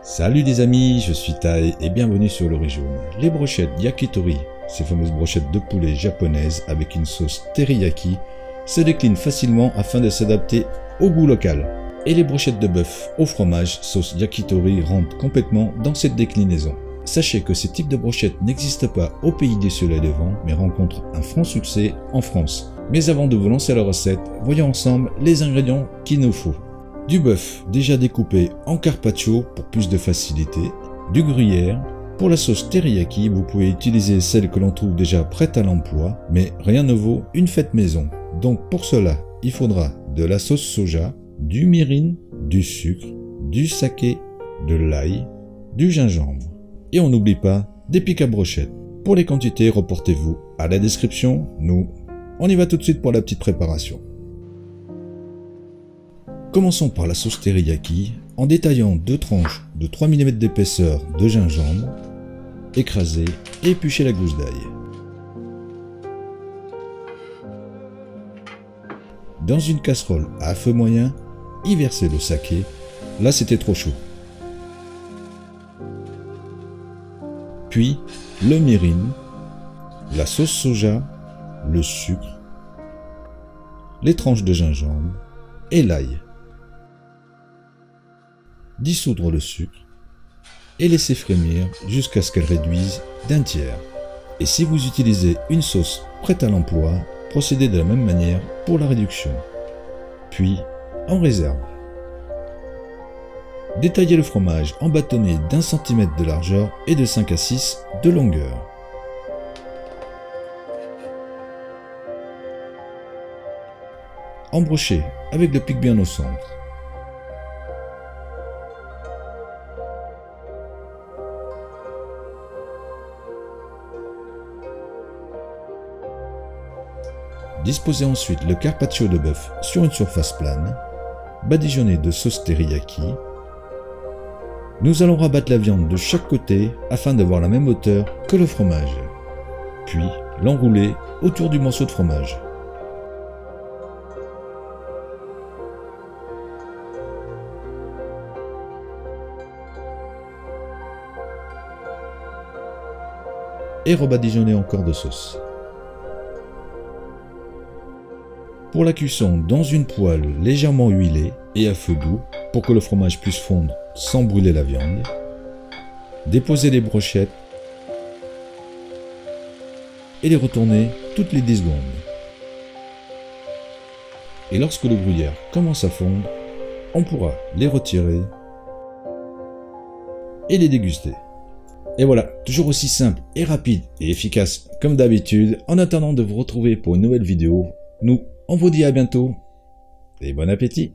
Salut les amis, je suis Tai et bienvenue sur le riz jaune. Les brochettes yakitori, ces fameuses brochettes de poulet japonaises avec une sauce teriyaki, se déclinent facilement afin de s'adapter au goût local. Et les brochettes de bœuf au fromage sauce yakitori rentrent complètement dans cette déclinaison. Sachez que ces types de brochettes n'existent pas au pays du soleil levant, mais rencontrent un franc succès en France. Mais avant de vous lancer la recette, voyons ensemble les ingrédients qu'il nous faut. Du bœuf déjà découpé en carpaccio pour plus de facilité, du gruyère. Pour la sauce teriyaki, vous pouvez utiliser celle que l'on trouve déjà prête à l'emploi, mais rien ne vaut une faite maison. Donc pour cela, il faudra de la sauce soja, du mirin, du sucre, du saké, de l'ail, du gingembre. Et on n'oublie pas des pics à brochettes. Pour les quantités, reportez-vous à la description. Nous, on y va tout de suite pour la petite préparation. Commençons par la sauce teriyaki en détaillant 2 tranches de 3 mm d'épaisseur de gingembre, écraser et éplucher la gousse d'ail. Dans une casserole à feu moyen, y verser le saké, là c'était trop chaud. Puis le mirin, la sauce soja, le sucre, les tranches de gingembre et l'ail. Dissoudre le sucre et laisser frémir jusqu'à ce qu'elle réduise d'un tiers. Et si vous utilisez une sauce prête à l'emploi, procédez de la même manière pour la réduction. Puis, en réserve. Détaillez le fromage en bâtonnets d'1 cm de largeur et de 5 à 6 de longueur. Embrochez avec le pic bien au centre. Disposez ensuite le carpaccio de bœuf sur une surface plane, badigeonnez de sauce teriyaki. Nous allons rabattre la viande de chaque côté afin d'avoir la même hauteur que le fromage, puis l'enrouler autour du morceau de fromage. Et rebadigeonnez encore de sauce. Pour la cuisson, dans une poêle légèrement huilée et à feu doux pour que le fromage puisse fondre sans brûler la viande, déposez les brochettes et les retournez toutes les 10 secondes. Et lorsque le gruyère commence à fondre, on pourra les retirer et les déguster. Et voilà, toujours aussi simple et rapide et efficace comme d'habitude. En attendant de vous retrouver pour une nouvelle vidéo, on vous dit à bientôt et bon appétit!